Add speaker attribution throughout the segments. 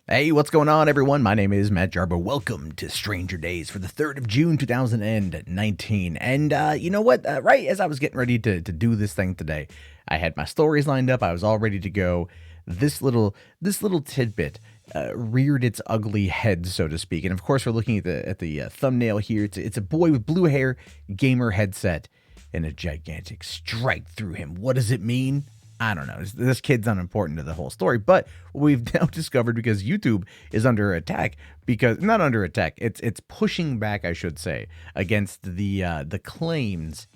Speaker 1: Hey, what's going on, everyone? My name is Matt Jarbo. Welcome to Stranger Days for the 3rd of June, 2019. And you know what? Right as I was getting ready to do this thing today, I had my stories lined up. I was all ready to go. This little tidbit reared its ugly head, so to speak. And of course, we're looking at the thumbnail here. It's a boy with blue hair, gamer headset, and a gigantic stripe through him. What does it mean? I don't know. This kid's unimportant to the whole story, but we've now discovered, because YouTube is under attack, because not under attack, it's pushing back, I should say, against the claims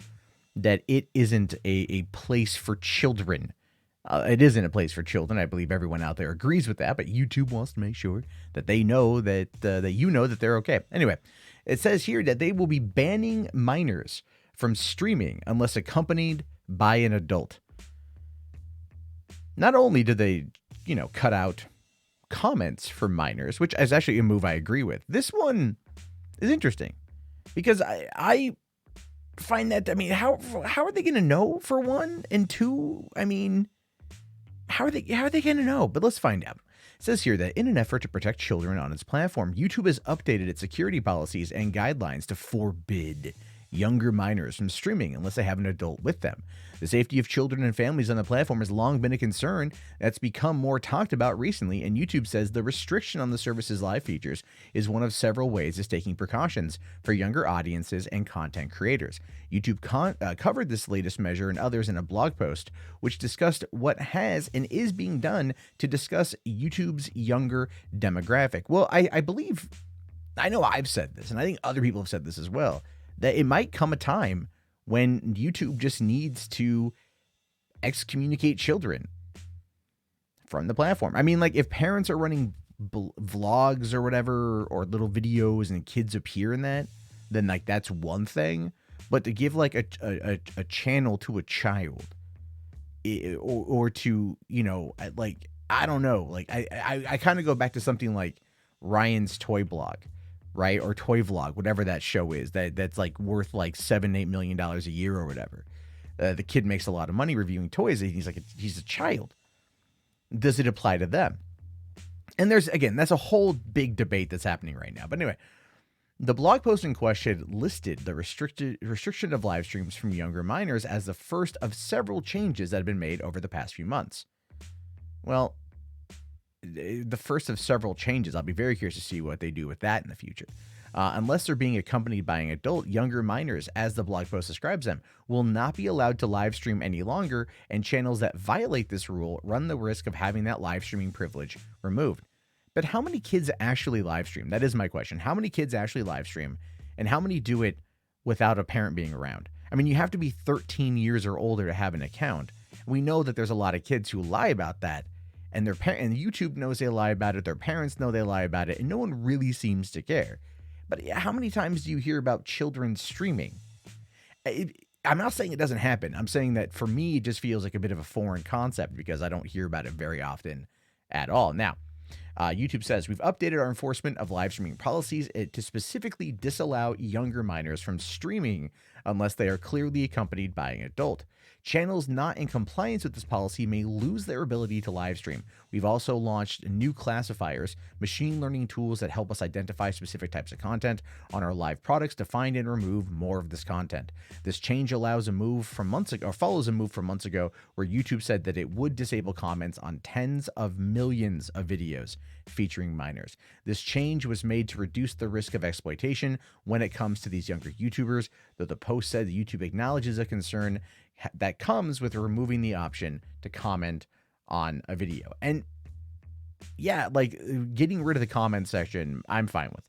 Speaker 1: that it isn't a place for children. It isn't a place for children. I believe everyone out there agrees with that, but YouTube wants to make sure that they know that you know that they're okay. Anyway, it says here that they will be banning minors from streaming unless accompanied by an adult. Not only do they, cut out comments for minors, which is actually a move I agree with. This one is interesting because I find that, how are they going to know, for one? And two, how are they going to know? But let's find out. It says here that in an effort to protect children on its platform, YouTube has updated its security policies and guidelines to forbid younger minors from streaming unless they have an adult with them. The safety of children and families on the platform has long been a concern that's become more talked about recently, and YouTube says the restriction on the service's live features is one of several ways it's taking precautions for younger audiences and content creators. YouTube covered this latest measure and others in a blog post, which discussed what has and is being done to discuss YouTube's younger demographic. Well, I know I've said this, and I think other people have said this as well, that it might come a time when YouTube just needs to excommunicate children from the platform. If parents are running vlogs or whatever, or little videos, and kids appear in that, then that's one thing. But to give a channel to a child, or to, I don't know, I kind of go back to something like Ryan's Toy Blog, right? Or Toy Vlog, whatever that show is, that's worth $7-8 million a year or whatever. The kid makes a lot of money reviewing toys. And he's a child. Does it apply to them? And that's a whole big debate that's happening right now. But anyway, the blog post in question listed the restriction of live streams from younger minors as the first of several changes that have been made over the past few months. Well, the first of several changes. I'll be very curious to see what they do with that in the future. Unless they're being accompanied by an adult, younger minors, as the blog post describes them, will not be allowed to live stream any longer, and channels that violate this rule run the risk of having that live streaming privilege removed. But how many kids actually live stream? That is my question. How many kids actually live stream, and how many do it without a parent being around? You have to be 13 years or older to have an account. We know that there's a lot of kids who lie about that, and and YouTube knows they lie about it, their parents know they lie about it, and no one really seems to care. But how many times do you hear about children streaming? I'm not saying it doesn't happen. I'm saying that for me, it just feels like a bit of a foreign concept because I don't hear about it very often at all. Now, YouTube says, we've updated our enforcement of live streaming policies to specifically disallow younger minors from streaming unless they are clearly accompanied by an adult. Channels not in compliance with this policy may lose their ability to live stream. We've also launched new classifiers, machine learning tools that help us identify specific types of content on our live products to find and remove more of this content. This change follows a move from months ago where YouTube said that it would disable comments on tens of millions of videos featuring minors. This change was made to reduce the risk of exploitation when it comes to these younger YouTubers, though the post said YouTube acknowledges a concern that comes with removing the option to comment on a video. And yeah, getting rid of the comment section, I'm fine with.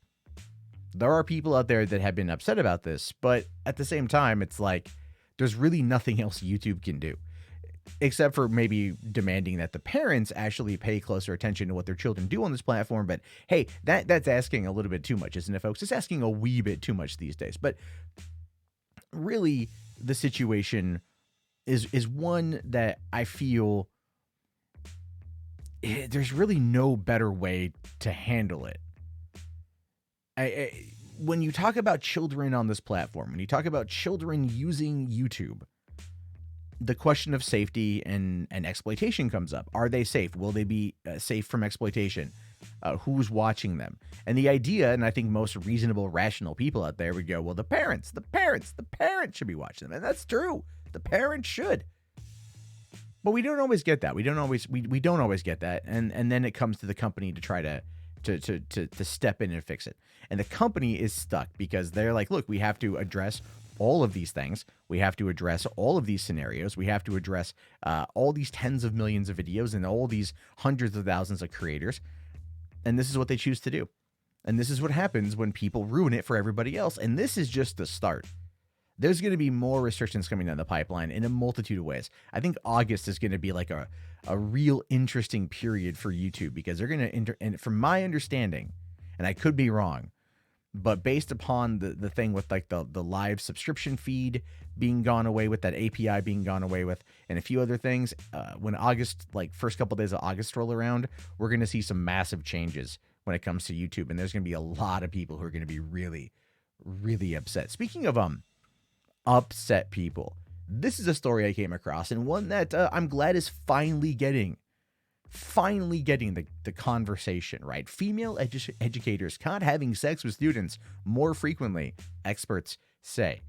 Speaker 1: There are people out there that have been upset about this, but at the same time, it's there's really nothing else YouTube can do, except for maybe demanding that the parents actually pay closer attention to what their children do on this platform. But hey, that's asking a little bit too much, isn't it, folks? It's asking a wee bit too much these days. But really, the situation is one that I feel there's really no better way to handle it. When you talk about children on this platform, when you talk about children using YouTube, the question of safety and exploitation comes up. Are they safe? Will they be safe from exploitation? who's watching them. And the idea, and I think most reasonable, rational people out there would go, well, the parents should be watching them. And that's true. The parents should. But we don't always get that. We don't always get that. And then it comes to the company to try to step in and fix it. And the company is stuck because they're like, look, we have to address all of these things. We have to address all of these scenarios. We have to address all these tens of millions of videos and all these hundreds of thousands of creators. And this is what they choose to do. And this is what happens when people ruin it for everybody else. And this is just the start. There's going to be more restrictions coming down the pipeline in a multitude of ways. I think August is going to be like a real interesting period for YouTube because they're going to, and from my understanding, and I could be wrong, but based upon the thing with like the live subscription feed being gone away with, that API being gone away with, and a few other things, when August, like first couple of days of August roll around, we're going to see some massive changes when it comes to YouTube. And there's going to be a lot of people who are going to be really, really upset. Speaking of upset people, this is a story I came across, and one that I'm glad is finally getting the conversation, right? Female educators caught having sex with students more frequently, experts say.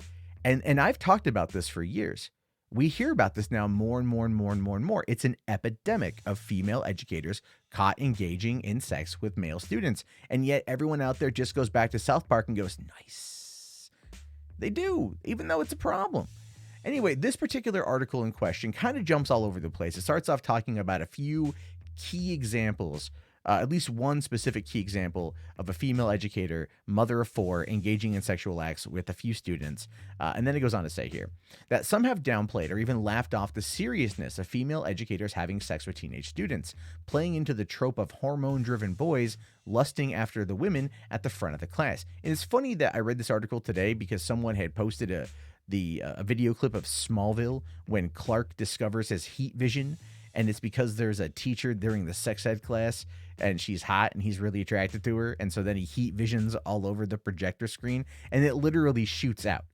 Speaker 1: And I've talked about this for years. We hear about this now more and more and more and more and more. It's an epidemic of female educators caught engaging in sex with male students. And yet everyone out there just goes back to South Park and goes, nice. They do, even though it's a problem. Anyway, this particular article in question kind of jumps all over the place. It starts off talking about a few key examples, at least one specific key example of a female educator, mother of four, engaging in sexual acts with a few students. And then it goes on to say here that some have downplayed or even laughed off the seriousness of female educators having sex with teenage students, playing into the trope of hormone-driven boys lusting after the women at the front of the class. And it's funny that I read this article today because someone had posted a video clip of Smallville when Clark discovers his heat vision. And it's because there's a teacher during the sex ed class and she's hot and he's really attracted to her. And so then he heat visions all over the projector screen and it literally shoots out.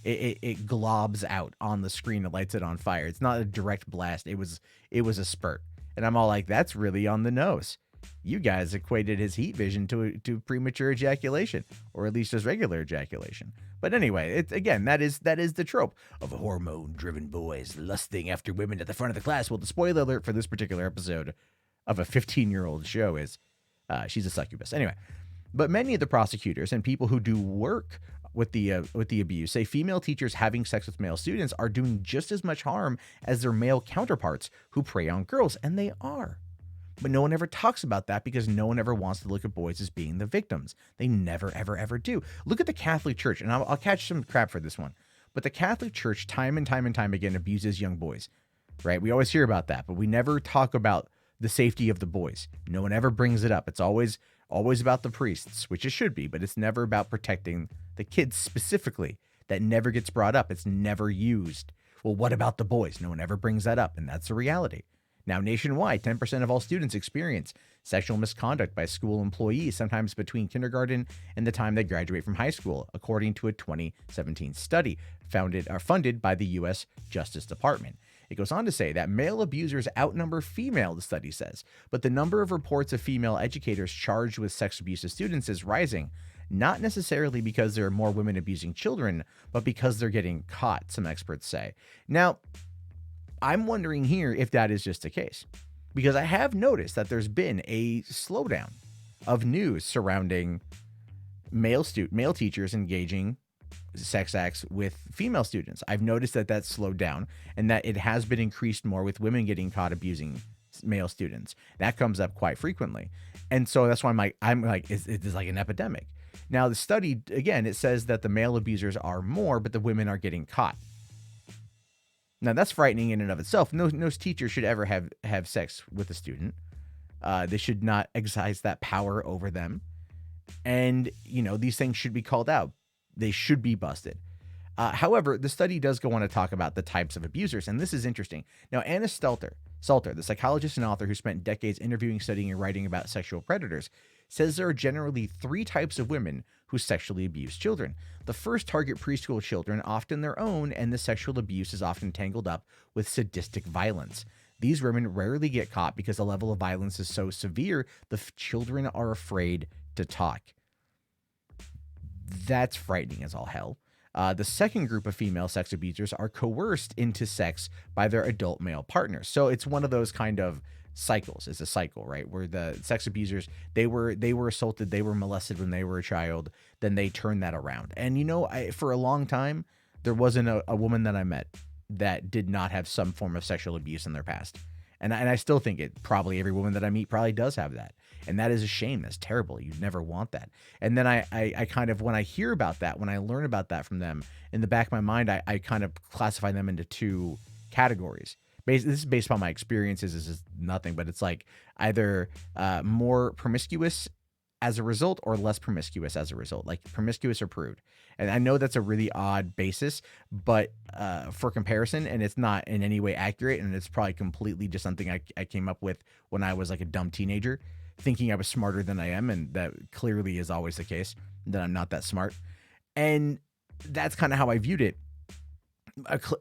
Speaker 1: It globs out on the screen and lights it on fire. It's not a direct blast. It was a spurt. And I'm all like, that's really on the nose. You guys equated his heat vision to premature ejaculation, or at least just regular ejaculation. But anyway, that is the trope of hormone-driven boys lusting after women at the front of the class. Well, the spoiler alert for this particular episode of a 15-year-old show is she's a succubus. Anyway, but many of the prosecutors and people who do work with the abuse say female teachers having sex with male students are doing just as much harm as their male counterparts who prey on girls, and they are. But no one ever talks about that because no one ever wants to look at boys as being the victims. They never, ever, ever do. Look at the Catholic Church, and I'll catch some crap for this one. But the Catholic Church time and time and time again abuses young boys, right? We always hear about that, but we never talk about the safety of the boys. No one ever brings it up. It's always about the priests, which it should be, but it's never about protecting the kids specifically. That never gets brought up. It's never used. Well, what about the boys? No one ever brings that up, and that's the reality. Now, nationwide, 10% of all students experience sexual misconduct by school employees, sometimes between kindergarten and the time they graduate from high school, according to a 2017 study funded by the U.S. Justice Department. It goes on to say that male abusers outnumber female, the study says, but the number of reports of female educators charged with sex abuse of students is rising, not necessarily because there are more women abusing children, but because they're getting caught, some experts say. Now, I'm wondering here if that is just the case, because I have noticed that there's been a slowdown of news surrounding male teachers engaging sex acts with female students. I've noticed that that's slowed down and that it has been increased more with women getting caught abusing male students. That comes up quite frequently. And so that's why I'm like, it's like an epidemic. Now, the study, again, it says that the male abusers are more, but the women are getting caught. Now, that's frightening in and of itself. No teacher should ever have sex with a student. They should not exercise that power over them. And, these things should be called out. They should be busted. However, the study does go on to talk about the types of abusers, and this is interesting. Now, Anna Salter, the psychologist and author who spent decades interviewing, studying, and writing about sexual predators, says there are generally three types of women who sexually abuse children. The first target preschool children, often their own, and the sexual abuse is often tangled up with sadistic violence. These women rarely get caught because the level of violence is so severe, the children are afraid to talk. That's frightening as all hell. The second group of female sex abusers are coerced into sex by their adult male partners. So it's one of those kind of cycles. It's a cycle, right? Where the sex abusers, they were assaulted, they were molested when they were a child, then they turn that around. And for a long time, there wasn't a woman that I met that did not have some form of sexual abuse in their past. And I still think probably every woman that I meet probably does have that. And that is a shame. That's terrible. You'd never want that. And then I kind of, when I hear about that, when I learn about that from them, in the back of my mind, I kind of classify them into two categories. This is based upon my experiences. This is nothing, but it's like either more promiscuous as a result or less promiscuous as a result, like promiscuous or prude. And I know that's a really odd basis, but for comparison, and it's not in any way accurate, and it's probably completely just something I came up with when I was like a dumb teenager, thinking I was smarter than I am, and that clearly is always the case, that I'm not that smart. And that's kind of how I viewed it.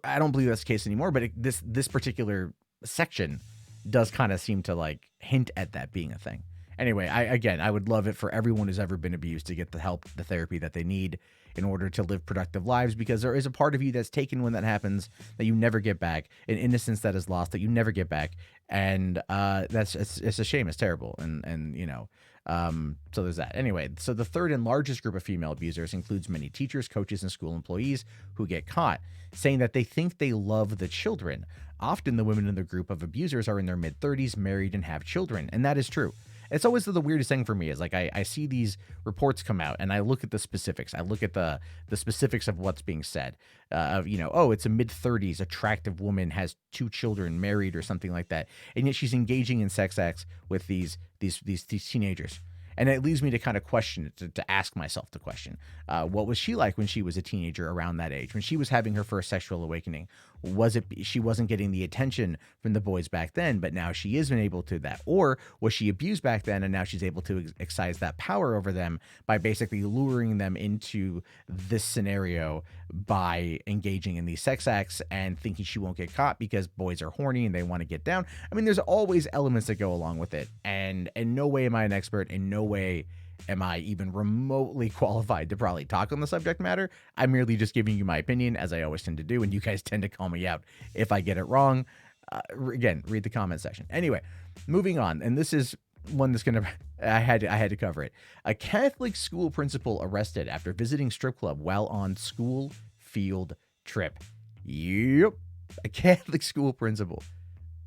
Speaker 1: I don't believe that's the case anymore, but this particular section does kind of seem to like hint at that being a thing. Anyway, I would love it for everyone who's ever been abused to get the help, the therapy that they need in order to live productive lives, because there is a part of you that's taken when that happens that you never get back, an innocence that is lost that you never get back, and it's a shame. It's terrible, and so there's that. Anyway, so the third and largest group of female abusers includes many teachers, coaches, and school employees who get caught, saying that they think they love the children. Often the women in the group of abusers are in their mid-30s, married, and have children, and that is true. It's always the weirdest thing for me is like I see these reports come out and I look at the specifics. I look at the specifics of what's being said. It's a mid-30s attractive woman, has 2 children, married or something like that, and yet she's engaging in sex acts with these teenagers. And it leads me to kind of question it, to ask myself the question, what was she like when she was a teenager around that age, when she was having her first sexual awakening? Was it she wasn't getting the attention from the boys back then, but now she is able to that? Or was she abused back then and now she's able to exercise that power over them by basically luring them into this scenario by engaging in these sex acts and thinking she won't get caught because boys are horny and they want to get down? I mean, there's always elements that go along with it. And in no way am I an expert. In no way am I even remotely qualified to probably talk on the subject matter. I'm merely just giving you my opinion, as I always tend to do, and you guys tend to call me out if I get it wrong. Again, read the comment section. Anyway, moving on, and this is one that's gonna I had to cover it. A Catholic school principal arrested after visiting strip club while on school field trip. Yep, a Catholic school principal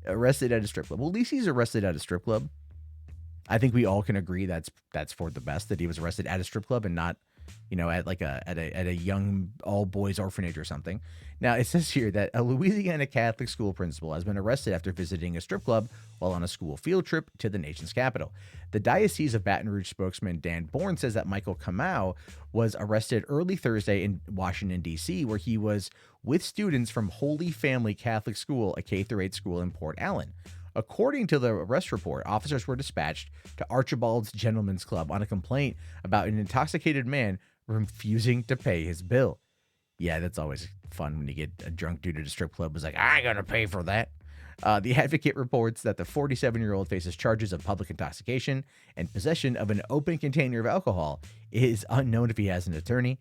Speaker 1: arrested at a strip club. Well, at least he's arrested at a strip club. I think we all can agree that's for the best that he was arrested at a strip club and not, at a young all boys orphanage or something. Now it says here that a Louisiana Catholic school principal has been arrested after visiting a strip club while on a school field trip to the nation's capital. The Diocese of Baton Rouge spokesman Dan Bourne says that Michael Kamau was arrested early Thursday in Washington, D.C., where he was with students from Holy Family Catholic School, a K-8 school in Port Allen. According to the arrest report, officers were dispatched to Archibald's Gentlemen's Club on a complaint about an intoxicated man refusing to pay his bill. Yeah, that's always fun when you get a drunk dude at a strip club who's like, I ain't gonna pay for that. The Advocate reports that the 47-year-old faces charges of public intoxication and possession of an open container of alcohol. It is unknown if he has an attorney.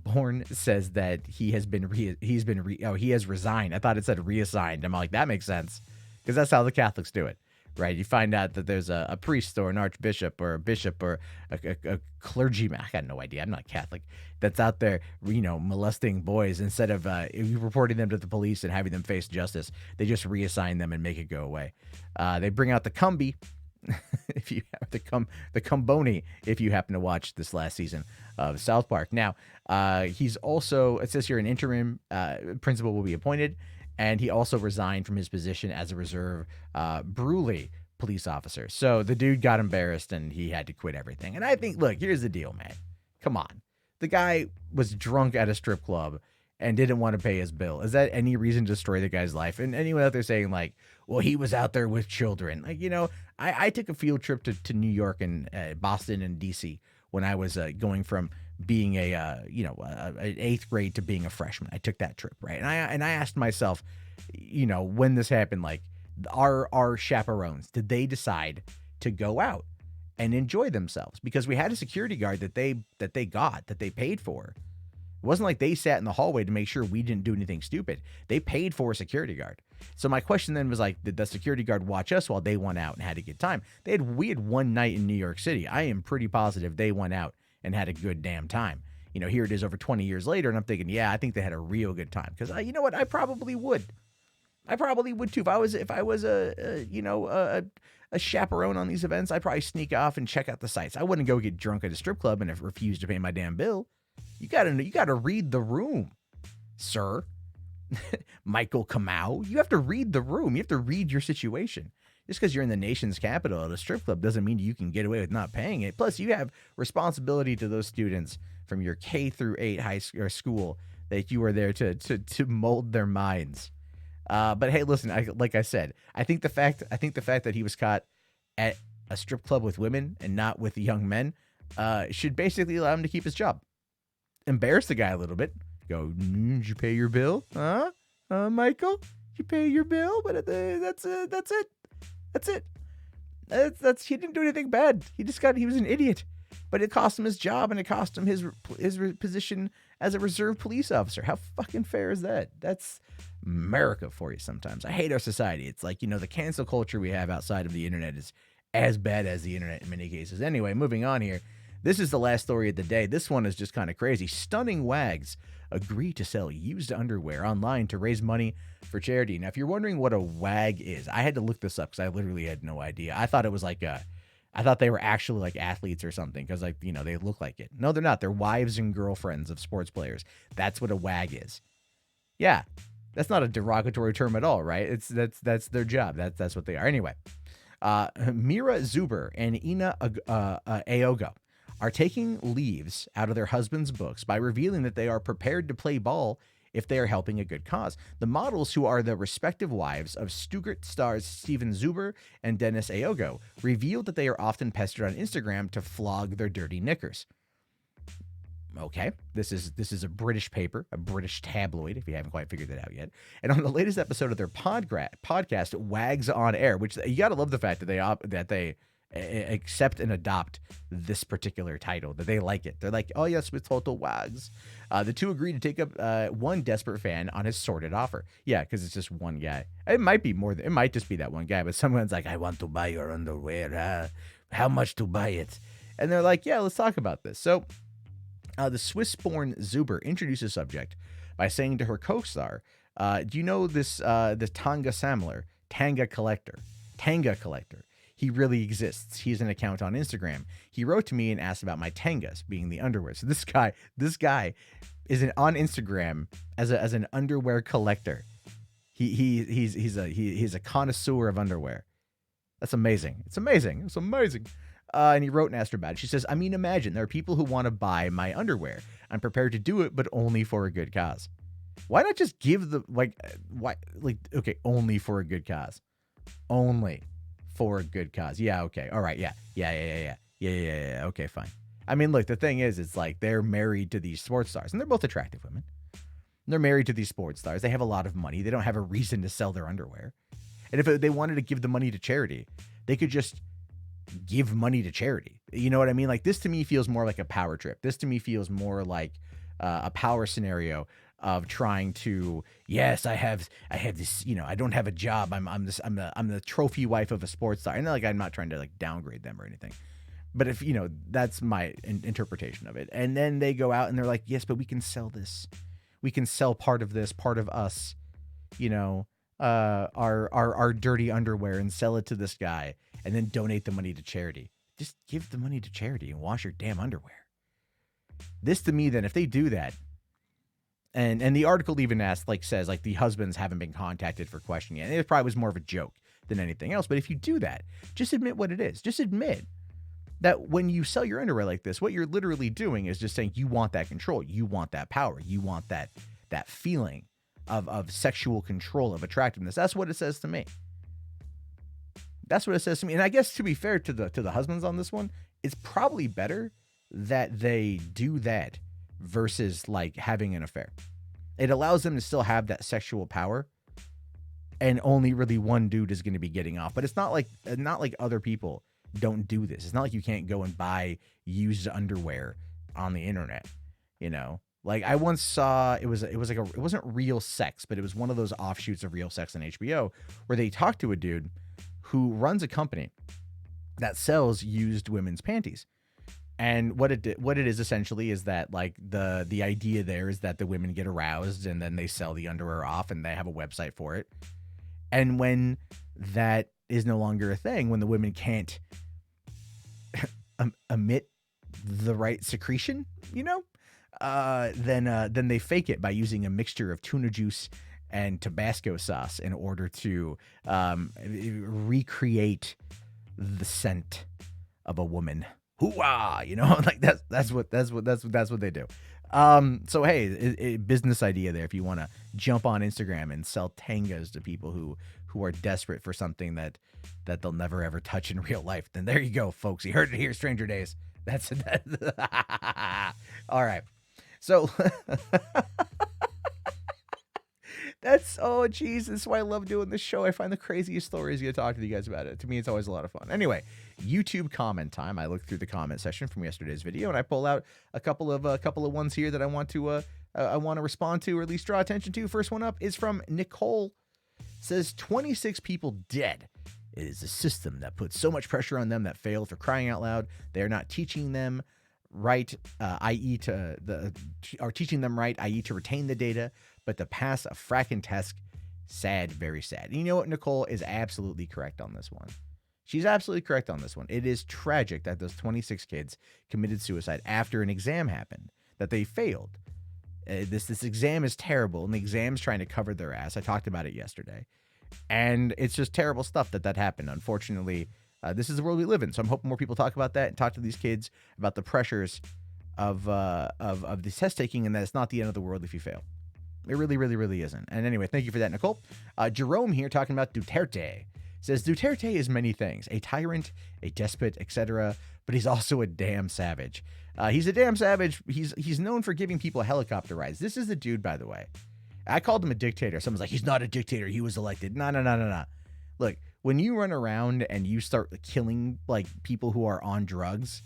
Speaker 1: Bourne says that he has resigned. I thought it said reassigned. I'm like, that makes sense, because that's how the Catholics do it, right? You find out that there's a priest or an archbishop or a bishop or a clergyman. I got no idea. I'm not Catholic. That's out there, molesting boys. Instead of reporting them to the police and having them face justice, they just reassign them and make it go away. They bring out the cumby, if you have the cumboni, if you happen to watch this last season of South Park. Now, he's also, it says here, an interim principal will be appointed. And he also resigned from his position as a reserve Bruley police officer. So the dude got embarrassed and he had to quit everything. And I think, look, here's the deal, man. Come on. The guy was drunk at a strip club and didn't want to pay his bill. Is that any reason to destroy the guy's life? And anyone out there saying like, well, he was out there with children. Like, I took a field trip to New York and Boston and DC when I was going from being an 8th grade to being a freshman. I took that trip, right? And I asked myself, when this happened, like, our chaperones, did they decide to go out and enjoy themselves? Because we had a security guard that they paid for. It wasn't like they sat in the hallway to make sure we didn't do anything stupid. They paid for a security guard. So my question then was like, did the security guard watch us while they went out and had a good time? We had one night in New York City. I am pretty positive they went out and had a good damn time. You know, here it is over 20 years later, and I'm thinking, yeah, I think they had a real good time. Because you know what, I probably would. I probably would too. If I was a chaperone on these events, I'd probably sneak off and check out the sights. I wouldn't go get drunk at a strip club and refuse to pay my damn bill. You gotta read the room, sir. Michael Kamau. You have to read the room. You have to read your situation. Just because you're in the nation's capital at a strip club doesn't mean you can get away with not paying it. Plus, you have responsibility to those students from your K through 8 high school that you are there to mold their minds. But hey, listen, like I said, I think the fact that he was caught at a strip club with women and not with young men should basically allow him to keep his job. Embarrass the guy a little bit. Go, did you pay your bill? Huh? Michael? Did you pay your bill? But that's it. That's it. He didn't do anything bad. He was an idiot. But it cost him his job, and it cost him his position as a reserve police officer. How fucking fair is that? That's America for you sometimes. I hate our society. It's like, the cancel culture we have outside of the internet is as bad as the internet in many cases. Anyway, moving on here. This is the last story of the day. This one is just kind of crazy. Stunning wags agree to sell used underwear online to raise money for charity. Now, if you're wondering what a wag is, I had to look this up because I literally had no idea. I thought it was like I thought they were actually like athletes or something because they look like it. No, they're not. They're wives and girlfriends of sports players. That's what a wag is. Yeah, that's not a derogatory term at all, right? That's their job. That's what they are. Anyway, Mira Zuber and Ina Aogo are taking leaves out of their husbands' books by revealing that they are prepared to play ball if they are helping a good cause. The models, who are the respective wives of Stuttgart stars Steven Zuber and Dennis Aogo, revealed that they are often pestered on Instagram to flog their dirty knickers. Okay, this is a British paper, a British tabloid, if you haven't quite figured that out yet. And on the latest episode of their podcast, Wags on Air, which you got to love the fact that they accept and adopt this particular title, that they like it. They're like, oh yes, with total wags. The two agree to take up one desperate fan on his sordid offer. Yeah, because it's just one guy. It might be more. It might just be that one guy. But someone's like, I want to buy your underwear. How much to buy it? And they're like, yeah, let's talk about this. So the Swiss-born Zuber introduced the subject by saying to her co-star, do you know this the Tanga collector? He really exists. He's an account on Instagram. He wrote to me and asked about my tangas, being the underwear. So this guy is on Instagram as an underwear collector. He's a connoisseur of underwear. That's amazing. It's amazing. And he wrote and asked her about it. She says, I mean, imagine there are people who want to buy my underwear. I'm prepared to do it, but only for a good cause. Why not just give okay, only for a good cause. Only for a good cause. Yeah, okay. All right, yeah. Okay, fine. I mean, look, the thing is, it's like they're married to these sports stars, and they're both attractive women. They're married to these sports stars. They have a lot of money. They don't have a reason to sell their underwear. And if they wanted to give the money to charity, they could just give money to charity. You know what I mean? Like, this to me feels more like a power trip. This to me feels more like a power scenario of trying to, yes, I have this, I don't have a job. I'm the trophy wife of a sports star. And like, I'm not trying to like downgrade them or anything, but if, that's my interpretation of it. And then they go out and they're like, yes, but we can sell this. We can sell part of this, part of us, our dirty underwear, and sell it to this guy and then donate the money to charity. Just give the money to charity and wash your damn underwear. This to me, then, if they do that, and the article even says the husbands haven't been contacted for questioning it. And it probably was more of a joke than anything else. But if you do that, just admit what it is. Just admit that when you sell your underwear like this, what you're literally doing is just saying you want that control. You want that power. You want that feeling of sexual control, of attractiveness. That's what it says to me. That's what it says to me. And I guess, to be fair to the husbands on this one, it's probably better that they do that versus like having an affair. It allows them to still have that sexual power, and only really one dude is going to be getting off. But it's not like other people don't do this. It's not like you can't go and buy used underwear on the internet, you know. Like I once saw it wasn't Real Sex, but it was one of those offshoots of Real Sex on HBO where they talked to a dude who runs a company that sells used women's panties. And what it is essentially is that like the idea there is that the women get aroused and then they sell the underwear off and they have a website for it. And when that is no longer a thing, when the women can't emit the right secretion, you know, then they fake it by using a mixture of tuna juice and Tabasco sauce in order to recreate the scent of a woman. Hoo-ah, you know, like that's what they do. So hey, business idea there. If you want to jump on Instagram and sell tangas to people who are desperate for something that they'll never ever touch in real life, then there you go, folks. You heard it here, Stranger Days. That's it. All right. So that's, oh geez, this is why I love doing this show. I find the craziest stories to talk to you guys about it. To me, it's always a lot of fun. Anyway, YouTube comment time. I look through the comment section from yesterday's video and I pull out a couple of ones here that I want to respond to or at least draw attention to. First one up is from Nicole. Says 26 people dead. It is a system that puts so much pressure on them that fail. For crying out loud, they are not teaching them right, i.e. teaching them right, i.e. to retain the data, but to pass a fracking test. Sad, very sad. And you know what? Nicole is absolutely correct on this one. She's absolutely correct on this one. It is tragic that those 26 kids committed suicide after an exam happened, that they failed. This exam is terrible, and the exam's trying to cover their ass. I talked about it yesterday. And it's just terrible stuff that happened. Unfortunately, this is the world we live in. So I'm hoping more people talk about that and talk to these kids about the pressures of the test taking, and that it's not the end of the world if you fail. It really, really, really isn't. And anyway, thank you for that, Nicole. Jerome here talking about Duterte. Says Duterte is many things: a tyrant, a despot, etc. But he's also a damn savage. He's a damn savage. He's known for giving people helicopter rides. This is the dude, by the way. I called him a dictator. Someone's like, he's not a dictator. He was elected. No. Look, when you run around and you start killing like people who are on drugs,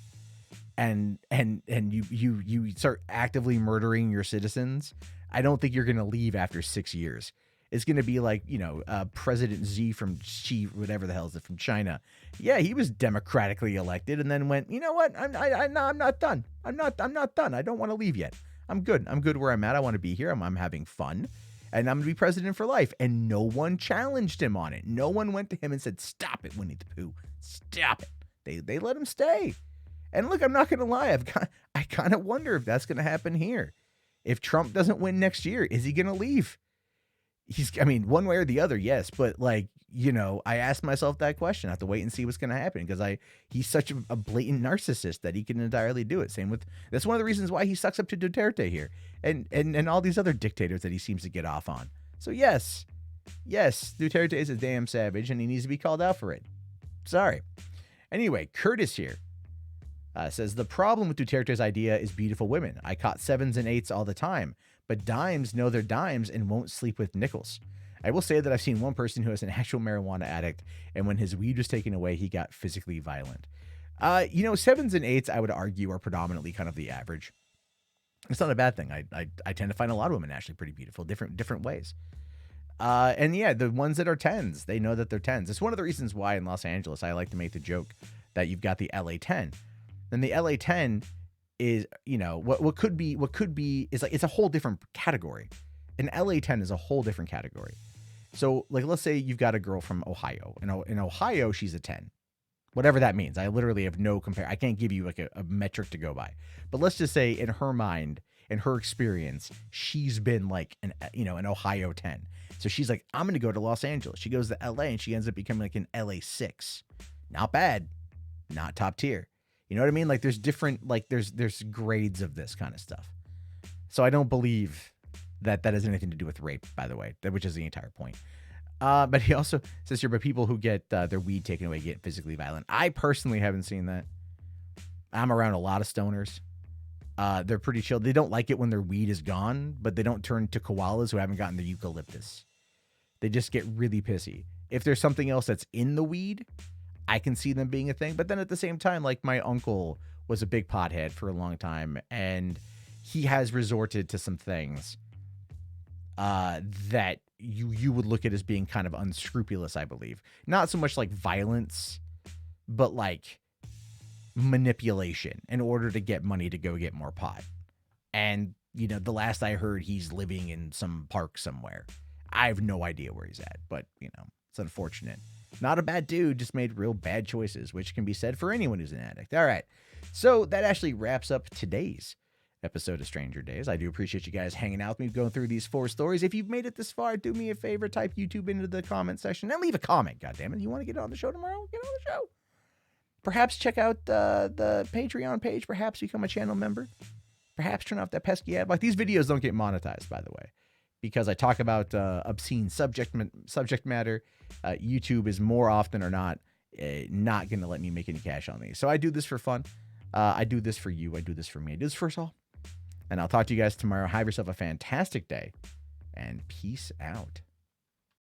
Speaker 1: and you start actively murdering your citizens, I don't think you're gonna leave after 6 years. It's going to be like, you know, President Xi from whatever the hell is it, from China. Yeah, he was democratically elected and then went, you know what? I'm not done. I'm not done. I don't want to leave yet. I'm good. I'm good where I'm at. I want to be here. I'm having fun. And I'm going to be president for life. And no one challenged him on it. No one went to him and said, stop it, Winnie the Pooh. Stop it. They let him stay. And look, I'm not going to lie. I kind of wonder if that's going to happen here. If Trump doesn't win next year, is he going to leave? One way or the other, yes. But like, you know, I asked myself that question. I have to wait and see what's going to happen because he's such a blatant narcissist that he can entirely do it. That's one of the reasons why he sucks up to Duterte here and all these other dictators that he seems to get off on. So yes, Duterte is a damn savage and he needs to be called out for it. Sorry. Anyway, Curtis here says the problem with Duterte's idea is beautiful women. I caught 7s and 8s all the time. But dimes know they're dimes and won't sleep with nickels. I will say that I've seen one person who is an actual marijuana addict, and when his weed was taken away, he got physically violent. 7s and 8s, I would argue, are predominantly kind of the average. It's not a bad thing. I tend to find a lot of women actually pretty beautiful, different ways. And yeah, the ones that are 10s, they know that they're 10s. It's one of the reasons why in Los Angeles, I like to make the joke that you've got the LA 10. And the LA 10 is, you know, what could be is like, it's a whole different category. An LA 10 is a whole different category. So like, let's say you've got a girl from Ohio. In Ohio, she's a 10. Whatever that means. I literally have no I can't give you like a metric to go by. But let's just say in her mind, in her experience, she's been like an Ohio 10. So she's like, I'm going to go to Los Angeles. She goes to LA and she ends up becoming like an LA 6. Not bad. Not top tier. You know what I mean? Like there's different, like there's grades of this kind of stuff. So I don't believe that has anything to do with rape, by the way, which is the entire point. But he also says here, but people who get their weed taken away get physically violent. I personally haven't seen that. I'm around a lot of stoners. They're pretty chill. They don't like it when their weed is gone, but they don't turn to koalas who haven't gotten the eucalyptus. They just get really pissy. If there's something else that's in the weed, I can see them being a thing. But then at the same time, like my uncle was a big pothead for a long time, and he has resorted to some things that you would look at as being kind of unscrupulous, I believe. Not so much like violence, but like manipulation in order to get money to go get more pot. And, you know, the last I heard, he's living in some park somewhere. I have no idea where he's at, but, you know, it's unfortunate. Not a bad dude, just made real bad choices, which can be said for anyone who's an addict. All right. So that actually wraps up today's episode of Stranger Days. I do appreciate you guys hanging out with me, going through these 4 stories. If you've made it this far, do me a favor, type YouTube into the comment section and leave a comment. God damn it. You want to get on the show tomorrow? Get on the show. Perhaps check out the Patreon page. Perhaps become a channel member. Perhaps turn off that pesky ad block. These videos don't get monetized, by the way, because I talk about obscene subject matter. YouTube is more often or not going to let me make any cash on these. So I do this for fun. I do this for you. I do this for me. I do this for us all. And I'll talk to you guys tomorrow. Have yourself a fantastic day, and peace out.